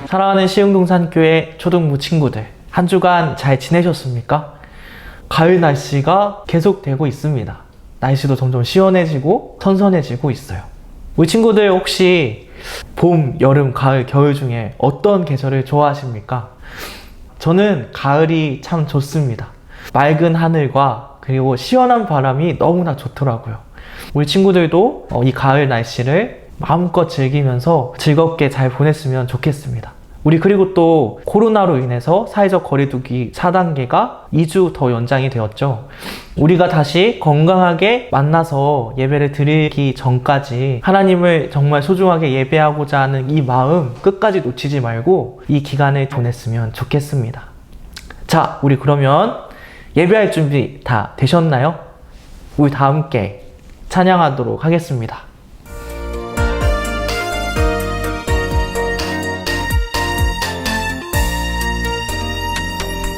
사랑하는 시흥동산교회 초등부 친구들, 한 주간 잘 지내셨습니까? 가을 날씨가 계속되고 있습니다. 날씨도 점점 시원해지고 선선해지고 있어요. 우리 친구들 혹시 봄, 여름, 가을, 겨울 중에 어떤 계절을 좋아하십니까? 저는 가을이 참 좋습니다. 맑은 하늘과 그리고 시원한 바람이 너무나 좋더라고요. 우리 친구들도 이 가을 날씨를 마음껏 즐기면서 즐겁게 잘 보냈으면 좋겠습니다. 우리 그리고 또 코로나로 인해서 사회적 거리두기 4단계가 2주 더 연장이 되었죠. 우리가 다시 건강하게 만나서 예배를 드리기 전까지 하나님을 정말 소중하게 예배하고자 하는 이 마음 끝까지 놓치지 말고 이 기간을 보냈으면 좋겠습니다. 자, 우리 그러면 예배할 준비 다 되셨나요? 우리 다 함께 찬양하도록 하겠습니다.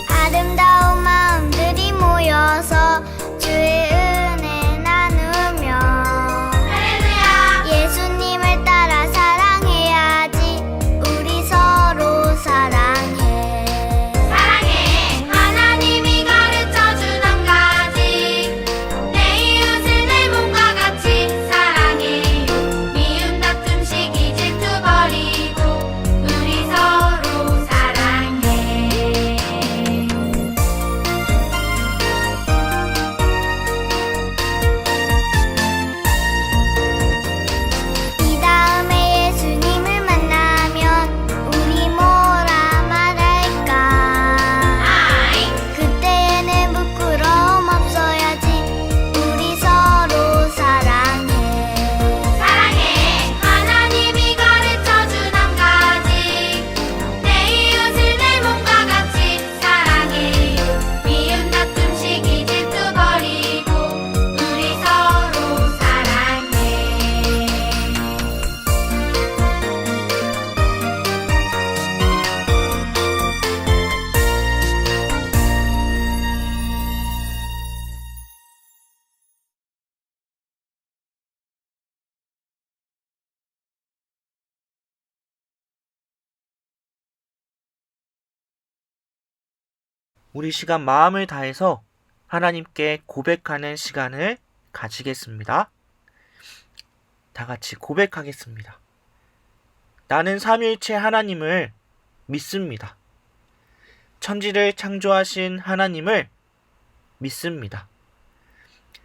아름다운 마음들이 모여서 주의 은혜 나누며 할렐루야. 예수님을 따라 사랑해야지. 우리 서로 사랑해. 사랑해. 하나님이 가르쳐준 한 가지. 내 이웃을 내 몸과 같이 사랑해요. 미움 다툼 시기 질투 버리고 우리 서로 사랑해. 이 다음에 예수님을 만나면 우리 뭐라 말할까? 그때에는 부끄러움 없어야지. 우리 서로 사랑해. 사랑해. 하나님이 가르쳐준 한 가지. 내 이웃을 내 몸과 같이 사랑해요. 미움 다툼 시기 질투 버리고 우리 서로 사랑해. 우리 시간 마음을 다해서 하나님께 고백하는 시간을 가지겠습니다. 다 같이 고백하겠습니다. 나는 삼위일체 하나님을 믿습니다. 천지를 창조하신 하나님을 믿습니다.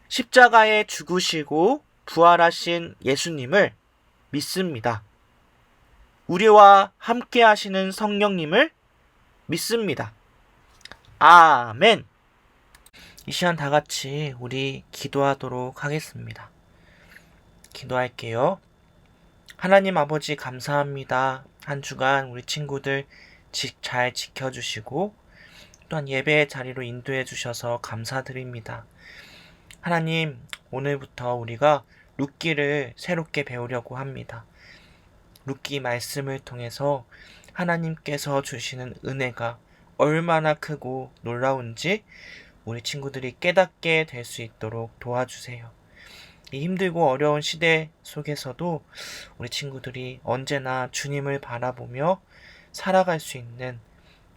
십자가에 죽으시고 부활하신 예수님을 믿습니다. 우리와 함께 하시는 성령님을 믿습니다. 아멘. 이 시간 다 같이 우리 기도하도록 하겠습니다. 기도할게요. 하나님 아버지 감사합니다. 한 주간 우리 친구들 잘 지켜주시고 또한 예배의 자리로 인도해 주셔서 감사드립니다. 하나님, 오늘부터 우리가 룻기를 새롭게 배우려고 합니다. 룻기 말씀을 통해서 하나님께서 주시는 은혜가 얼마나 크고 놀라운지 우리 친구들이 깨닫게 될 수 있도록 도와주세요. 이 힘들고 어려운 시대 속에서도 우리 친구들이 언제나 주님을 바라보며 살아갈 수 있는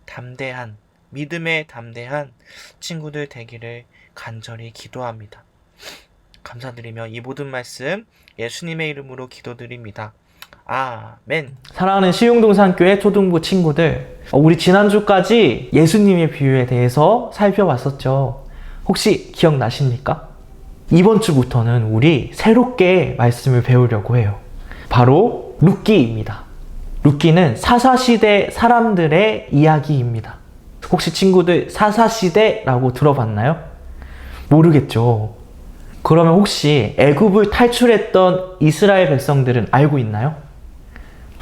담대한, 믿음에 담대한 친구들 되기를 간절히 기도합니다. 감사드리며 이 모든 말씀 예수님의 이름으로 기도드립니다. 아멘. 사랑하는 시흥동산교회 초등부 친구들, 우리 지난주까지 예수님의 비유에 대해서 살펴봤었죠. 혹시 기억나십니까? 이번 주부터는 우리 새롭게 말씀을 배우려고 해요. 바로 룻기입니다. 룻기는 사사시대 사람들의 이야기입니다. 혹시 친구들 사사시대라고 들어봤나요? 모르겠죠. 그러면 혹시 애굽을 탈출했던 이스라엘 백성들은 알고 있나요?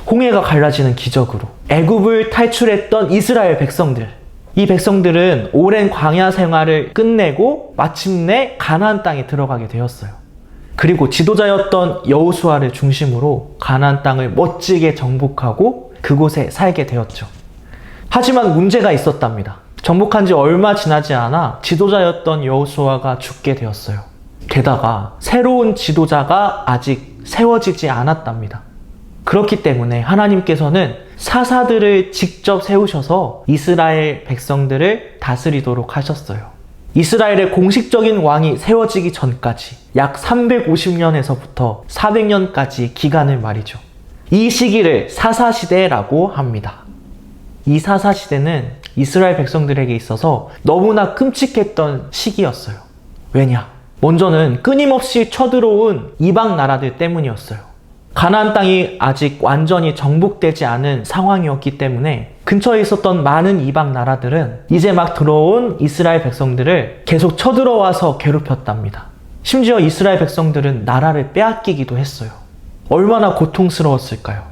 홍해가 갈라지는 기적으로 애굽을 탈출했던 이스라엘 백성들, 이 백성들은 오랜 광야 생활을 끝내고 마침내 가나안 땅에 들어가게 되었어요. 그리고 지도자였던 여호수아를 중심으로 가나안 땅을 멋지게 정복하고 그곳에 살게 되었죠. 하지만 문제가 있었답니다. 정복한 지 얼마 지나지 않아 지도자였던 여호수아가 죽게 되었어요. 게다가 새로운 지도자가 아직 세워지지 않았답니다. 그렇기 때문에 하나님께서는 사사들을 직접 세우셔서 이스라엘 백성들을 다스리도록 하셨어요. 이스라엘의 공식적인 왕이 세워지기 전까지 약 350년에서부터 400년까지 기간을 말이죠. 이 시기를 사사시대라고 합니다. 이 사사시대는 이스라엘 백성들에게 있어서 너무나 끔찍했던 시기였어요. 왜냐? 먼저는 끊임없이 쳐들어온 이방 나라들 때문이었어요. 가나안 땅이 아직 완전히 정복되지 않은 상황이었기 때문에 근처에 있었던 많은 이방 나라들은 이제 막 들어온 이스라엘 백성들을 계속 쳐들어와서 괴롭혔답니다. 심지어 이스라엘 백성들은 나라를 빼앗기기도 했어요. 얼마나 고통스러웠을까요?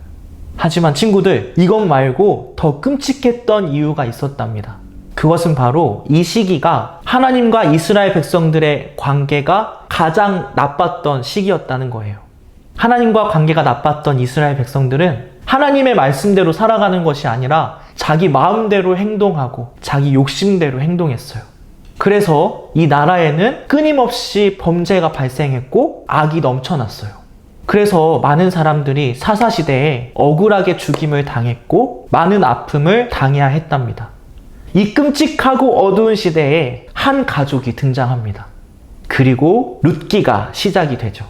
하지만 친구들, 이것 말고 더 끔찍했던 이유가 있었답니다. 그것은 바로 이 시기가 하나님과 이스라엘 백성들의 관계가 가장 나빴던 시기였다는 거예요. 하나님과 관계가 나빴던 이스라엘 백성들은 하나님의 말씀대로 살아가는 것이 아니라 자기 마음대로 행동하고 자기 욕심대로 행동했어요. 그래서 이 나라에는 끊임없이 범죄가 발생했고 악이 넘쳐났어요. 그래서 많은 사람들이 사사시대에 억울하게 죽임을 당했고 많은 아픔을 당해야 했답니다. 이 끔찍하고 어두운 시대에 한 가족이 등장합니다. 그리고 룻기가 시작이 되죠.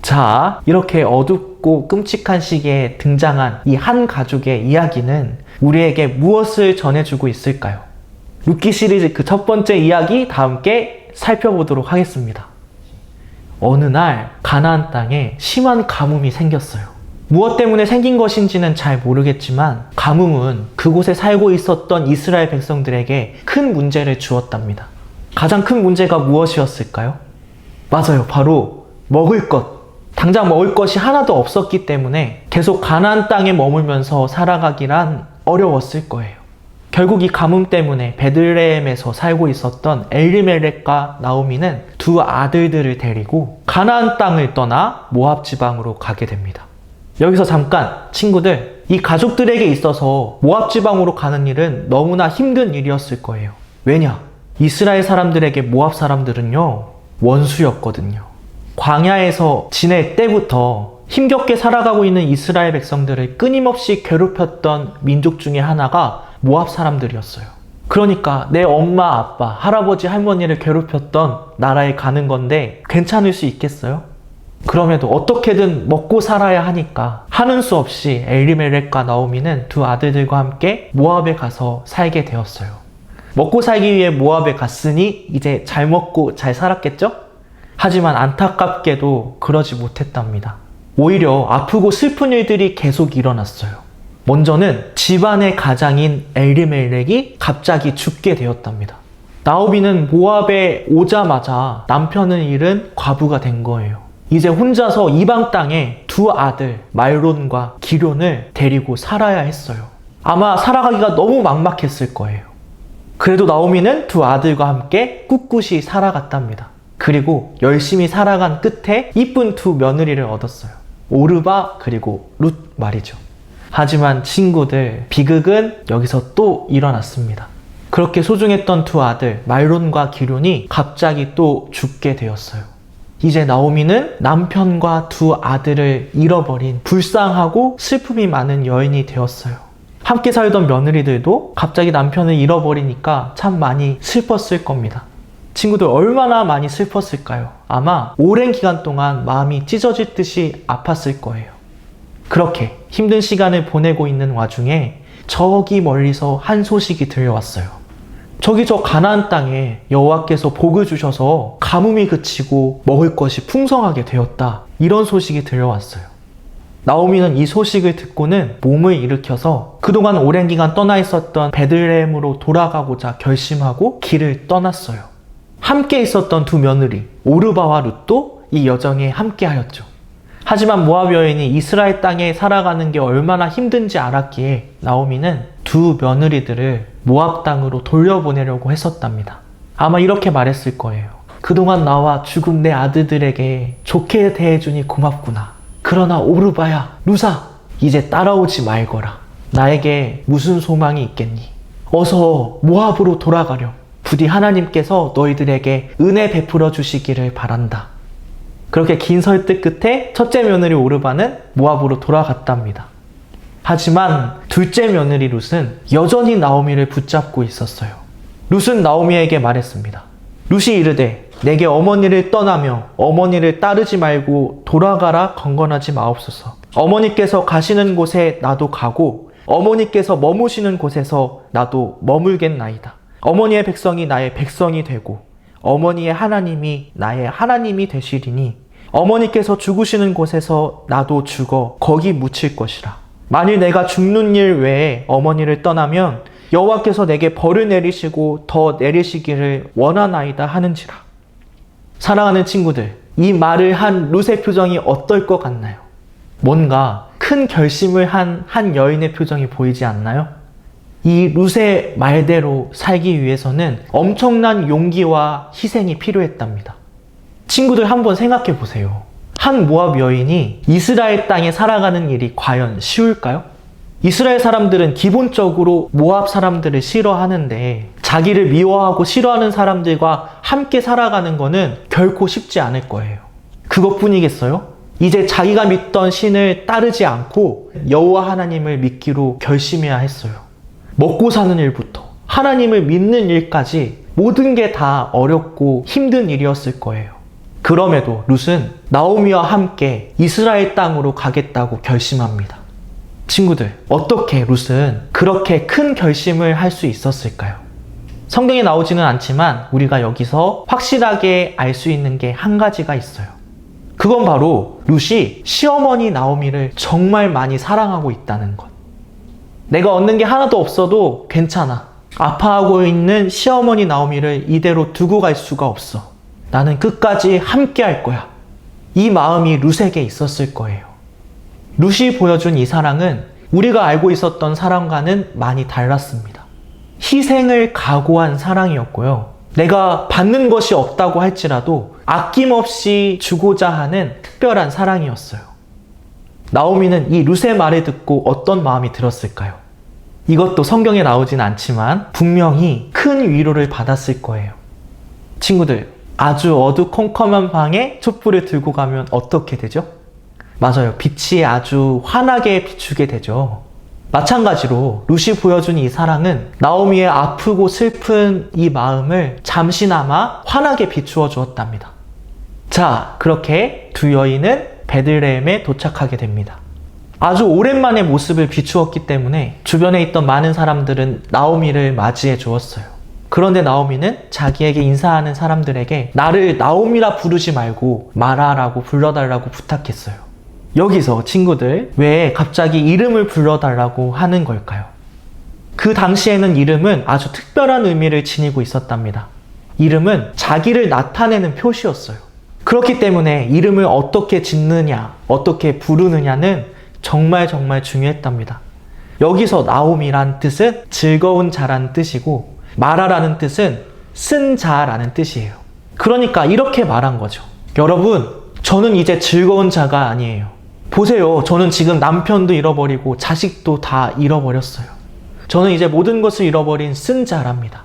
자, 이렇게 어둡고 끔찍한 시기에 등장한 이 한 가족의 이야기는 우리에게 무엇을 전해주고 있을까요? 룻기 시리즈 그 첫 번째 이야기 다 함께 살펴보도록 하겠습니다. 어느 날 가나안 땅에 심한 가뭄이 생겼어요. 무엇 때문에 생긴 것인지는 잘 모르겠지만 가뭄은 그곳에 살고 있었던 이스라엘 백성들에게 큰 문제를 주었답니다. 가장 큰 문제가 무엇이었을까요? 맞아요. 바로 먹을 것. 당장 먹을 것이 하나도 없었기 때문에 계속 가나안 땅에 머물면서 살아가기란 어려웠을 거예요. 결국 이 가뭄 때문에 베들레헴에서 살고 있었던 엘리멜렉과 나오미는 두 아들들을 데리고 가나안 땅을 떠나 모압 지방으로 가게 됩니다. 여기서 잠깐 친구들, 이 가족들에게 있어서 모압 지방으로 가는 일은 너무나 힘든 일이었을 거예요. 왜냐? 이스라엘 사람들에게 모압 사람들은요, 원수였거든요. 광야에서 지낼 때부터 힘겹게 살아가고 있는 이스라엘 백성들을 끊임없이 괴롭혔던 민족 중에 하나가 모압 사람들이었어요. 그러니까 내 엄마, 아빠, 할아버지, 할머니를 괴롭혔던 나라에 가는 건데 괜찮을 수 있겠어요? 그럼에도 어떻게든 먹고 살아야 하니까 하는 수 없이 엘리멜렉과 나오미는 두 아들들과 함께 모압에 가서 살게 되었어요. 먹고 살기 위해 모압에 갔으니 이제 잘 먹고 잘 살았겠죠? 하지만 안타깝게도 그러지 못했답니다. 오히려 아프고 슬픈 일들이 계속 일어났어요. 먼저는 집안의 가장인 엘리멜렉이 갑자기 죽게 되었답니다. 나오미는 모압에 오자마자 남편을 잃은 과부가 된 거예요. 이제 혼자서 이방 땅에 두 아들 말론과 기럯을 데리고 살아야 했어요. 아마 살아가기가 너무 막막했을 거예요. 그래도 나오미는 두 아들과 함께 꿋꿋이 살아갔답니다. 그리고 열심히 살아간 끝에 이쁜 두 며느리를 얻었어요. 오르바 그리고 룻 말이죠. 하지만 친구들, 비극은 여기서 또 일어났습니다. 그렇게 소중했던 두 아들 말론과 기럯이 갑자기 또 죽게 되었어요. 이제 나오미는 남편과 두 아들을 잃어버린 불쌍하고 슬픔이 많은 여인이 되었어요. 함께 살던 며느리들도 갑자기 남편을 잃어버리니까 참 많이 슬펐을 겁니다. 친구들, 얼마나 많이 슬펐을까요? 아마 오랜 기간 동안 마음이 찢어질 듯이 아팠을 거예요. 그렇게 힘든 시간을 보내고 있는 와중에 저기 멀리서 한 소식이 들려왔어요. 저기 저 가나안 땅에 여호와께서 복을 주셔서 가뭄이 그치고 먹을 것이 풍성하게 되었다. 이런 소식이 들려왔어요. 나오미는 이 소식을 듣고는 몸을 일으켜서 그동안 오랜 기간 떠나 있었던 베들레헴으로 돌아가고자 결심하고 길을 떠났어요. 함께 있었던 두 며느리 오르바와 룻도 이 여정에 함께 하였죠. 하지만 모압 여인이 이스라엘 땅에 살아가는 게 얼마나 힘든지 알았기에 나오미는 두 며느리들을 모압 땅으로 돌려보내려고 했었답니다. 아마 이렇게 말했을 거예요. 그동안 나와 죽은 내 아들들에게 좋게 대해주니 고맙구나. 그러나 오르바야, 루사, 이제 따라오지 말거라. 나에게 무슨 소망이 있겠니? 어서 모압으로 돌아가렴. 부디 하나님께서 너희들에게 은혜 베풀어 주시기를 바란다. 그렇게 긴 설득 끝에 첫째 며느리 오르바는 모압으로 돌아갔답니다. 하지만 둘째 며느리 룻은 여전히 나오미를 붙잡고 있었어요. 룻은 나오미에게 말했습니다. 룻이 이르되 내게 어머니를 떠나며 어머니를 따르지 말고 돌아가라 건건하지 마옵소서. 어머니께서 가시는 곳에 나도 가고 어머니께서 머무시는 곳에서 나도 머물겠나이다. 어머니의 백성이 나의 백성이 되고 어머니의 하나님이 나의 하나님이 되시리니 어머니께서 죽으시는 곳에서 나도 죽어 거기 묻힐 것이라. 만일 내가 죽는 일 외에 어머니를 떠나면 여호와께서 내게 벌을 내리시고 더 내리시기를 원하나이다 하는지라. 사랑하는 친구들, 이 말을 한 룻의 표정이 어떨 것 같나요? 뭔가 큰 결심을 한 여인의 표정이 보이지 않나요? 이 룻의 말대로 살기 위해서는 엄청난 용기와 희생이 필요했답니다. 친구들 한번 생각해 보세요. 한 모압 여인이 이스라엘 땅에 살아가는 일이 과연 쉬울까요? 이스라엘 사람들은 기본적으로 모압 사람들을 싫어하는데 자기를 미워하고 싫어하는 사람들과 함께 살아가는 거는 결코 쉽지 않을 거예요. 그것뿐이겠어요? 이제 자기가 믿던 신을 따르지 않고 여호와 하나님을 믿기로 결심해야 했어요. 먹고 사는 일부터 하나님을 믿는 일까지 모든 게 다 어렵고 힘든 일이었을 거예요. 그럼에도 룻은 나오미와 함께 이스라엘 땅으로 가겠다고 결심합니다. 친구들, 어떻게 룻은 그렇게 큰 결심을 할 수 있었을까요? 성경에 나오지는 않지만 우리가 여기서 확실하게 알 수 있는 게 한 가지가 있어요. 그건 바로 룻이 시어머니 나오미를 정말 많이 사랑하고 있다는 것. 내가 얻는 게 하나도 없어도 괜찮아. 아파하고 있는 시어머니 나오미를 이대로 두고 갈 수가 없어. 나는 끝까지 함께 할 거야. 이 마음이 룻에게 있었을 거예요. 룻이 보여준 이 사랑은 우리가 알고 있었던 사랑과는 많이 달랐습니다. 희생을 각오한 사랑이었고요. 내가 받는 것이 없다고 할지라도 아낌없이 주고자 하는 특별한 사랑이었어요. 나오미는 이 룻의 말을 듣고 어떤 마음이 들었을까요? 이것도 성경에 나오진 않지만 분명히 큰 위로를 받았을 거예요. 친구들, 아주 어두컴컴한 방에 촛불을 들고 가면 어떻게 되죠? 맞아요. 빛이 아주 환하게 비추게 되죠. 마찬가지로 룻이 보여준 이 사랑은 나오미의 아프고 슬픈 이 마음을 잠시나마 환하게 비추어 주었답니다. 자, 그렇게 두 여인은 베들레헴에 도착하게 됩니다. 아주 오랜만에 모습을 비추었기 때문에 주변에 있던 많은 사람들은 나오미를 맞이해 주었어요. 그런데 나오미는 자기에게 인사하는 사람들에게 나를 나오미라 부르지 말고 마라라고 불러달라고 부탁했어요. 여기서 친구들, 왜 갑자기 이름을 불러달라고 하는 걸까요? 그 당시에는 이름은 아주 특별한 의미를 지니고 있었답니다. 이름은 자기를 나타내는 표시였어요. 그렇기 때문에 이름을 어떻게 짓느냐, 어떻게 부르느냐는 정말 중요했답니다. 여기서 나오미란 뜻은 즐거운 자라는 뜻이고 마라라는 뜻은 쓴 자라는 뜻이에요. 그러니까 이렇게 말한 거죠. 여러분, 저는 이제 즐거운 자가 아니에요. 보세요. 저는 지금 남편도 잃어버리고 자식도 다 잃어버렸어요. 저는 이제 모든 것을 잃어버린 쓴 자랍니다.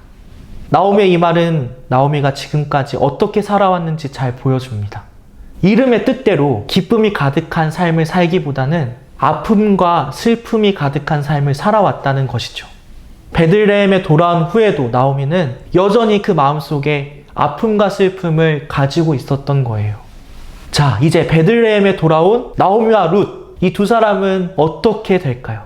나오미의 이 말은 나오미가 지금까지 어떻게 살아왔는지 잘 보여줍니다. 이름의 뜻대로 기쁨이 가득한 삶을 살기보다는 아픔과 슬픔이 가득한 삶을 살아왔다는 것이죠. 베들레헴에 돌아온 후에도 나오미는 여전히 그 마음속에 아픔과 슬픔을 가지고 있었던 거예요. 자, 이제 베들레헴에 돌아온 나오미와 룻, 이 두 사람은 어떻게 될까요?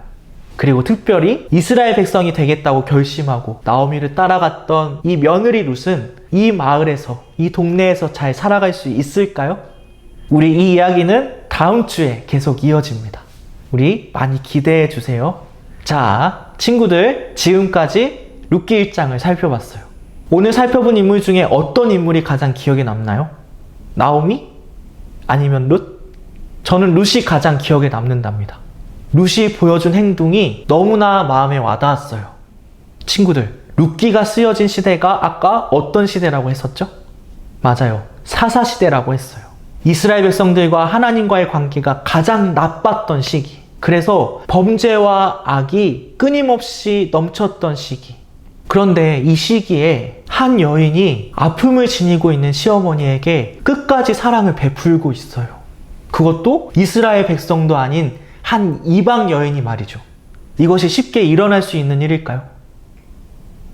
그리고 특별히 이스라엘 백성이 되겠다고 결심하고 나오미를 따라갔던 이 며느리 룻은 이 마을에서, 이 동네에서 잘 살아갈 수 있을까요? 우리 이 이야기는 다음 주에 계속 이어집니다. 우리 많이 기대해 주세요. 자, 친구들, 지금까지 룻기 1장을 살펴봤어요. 오늘 살펴본 인물 중에 어떤 인물이 가장 기억에 남나요? 나오미? 아니면 룻? 저는 룻이 가장 기억에 남는답니다. 룻이 보여준 행동이 너무나 마음에 와닿았어요. 친구들, 룻기가 쓰여진 시대가 아까 어떤 시대라고 했었죠? 맞아요. 사사시대라고 했어요. 이스라엘 백성들과 하나님과의 관계가 가장 나빴던 시기. 그래서 범죄와 악이 끊임없이 넘쳤던 시기. 그런데 이 시기에 한 여인이 아픔을 지니고 있는 시어머니에게 끝까지 사랑을 베풀고 있어요. 그것도 이스라엘 백성도 아닌 한 이방 여인이 말이죠. 이것이 쉽게 일어날 수 있는 일일까요?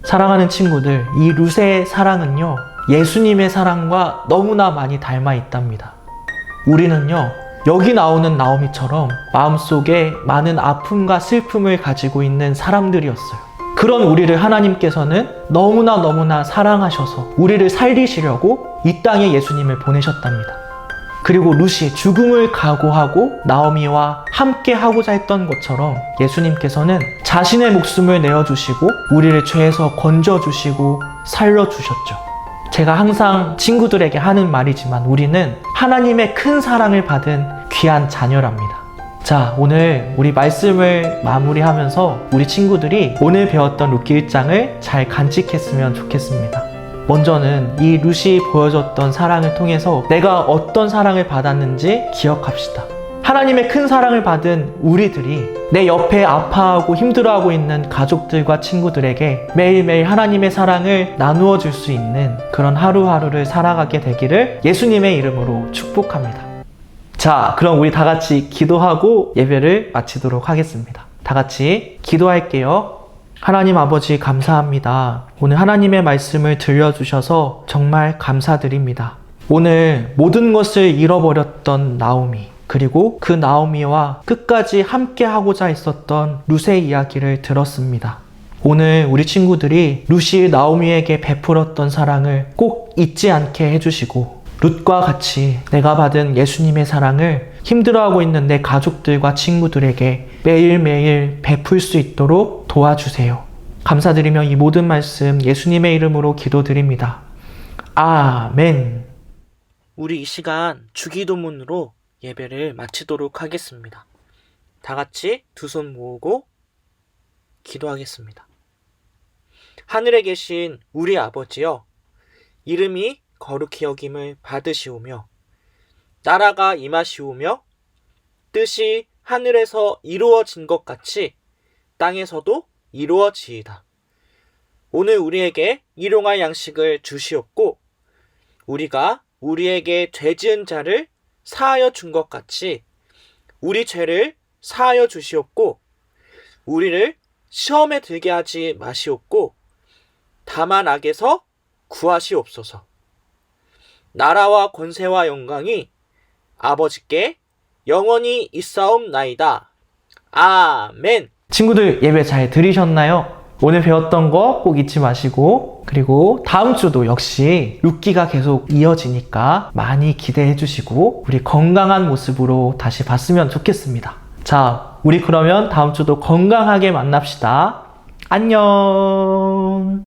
사랑하는 친구들, 이 룻의 사랑은요, 예수님의 사랑과 너무나 많이 닮아 있답니다. 우리는요, 여기 나오는 나오미처럼 마음속에 많은 아픔과 슬픔을 가지고 있는 사람들이었어요. 그런 우리를 하나님께서는 너무나 사랑하셔서 우리를 살리시려고 이 땅에 예수님을 보내셨답니다. 그리고 룻이 죽음을 각오하고 나오미와 함께 하고자 했던 것처럼 예수님께서는 자신의 목숨을 내어주시고 우리를 죄에서 건져주시고 살려주셨죠. 제가 항상 친구들에게 하는 말이지만 우리는 하나님의 큰 사랑을 받은 귀한 자녀랍니다. 자, 오늘 우리 말씀을 마무리하면서 우리 친구들이 오늘 배웠던 룻기 1장을 잘 간직했으면 좋겠습니다. 먼저는 이 룻이 보여줬던 사랑을 통해서 내가 어떤 사랑을 받았는지 기억합시다. 하나님의 큰 사랑을 받은 우리들이 내 옆에 아파하고 힘들어하고 있는 가족들과 친구들에게 매일매일 하나님의 사랑을 나누어 줄 수 있는 그런 하루하루를 살아가게 되기를 예수님의 이름으로 축복합니다. 자, 그럼 우리 다 같이 기도하고 예배를 마치도록 하겠습니다. 다 같이 기도할게요. 하나님 아버지 감사합니다. 오늘 하나님의 말씀을 들려주셔서 정말 감사드립니다. 오늘 모든 것을 잃어버렸던 나오미, 그리고 그 나오미와 끝까지 함께 하고자 했었던 룻의 이야기를 들었습니다. 오늘 우리 친구들이 룻이 나오미에게 베풀었던 사랑을 꼭 잊지 않게 해주시고 룻과 같이 내가 받은 예수님의 사랑을 힘들어하고 있는 내 가족들과 친구들에게 매일매일 베풀 수 있도록 도와주세요. 감사드리며 이 모든 말씀 예수님의 이름으로 기도드립니다. 아멘. 우리 이 시간 주기도문으로 예배를 마치도록 하겠습니다. 다 같이 두 손 모으고 기도하겠습니다. 하늘에 계신 우리 아버지여, 이름이 거룩히 여김을 받으시오며 나라가 임하시오며 뜻이 하늘에서 이루어진 것 같이 땅에서도 이루어지이다. 오늘 우리에게 일용할 양식을 주시옵고 우리가 우리에게 죄 지은 자를 사하여 준 것 같이 우리 죄를 사하여 주시옵고 우리를 시험에 들게 하지 마시옵고 다만 악에서 구하시옵소서. 나라와 권세와 영광이 아버지께 영원히 있사옵나이다. 아멘. 친구들 예배 잘 들으셨나요? 오늘 배웠던 거 꼭 잊지 마시고, 그리고 다음 주도 역시 룻기가 계속 이어지니까 많이 기대해 주시고 우리 건강한 모습으로 다시 봤으면 좋겠습니다. 자, 우리 그러면 다음 주도 건강하게 만납시다. 안녕.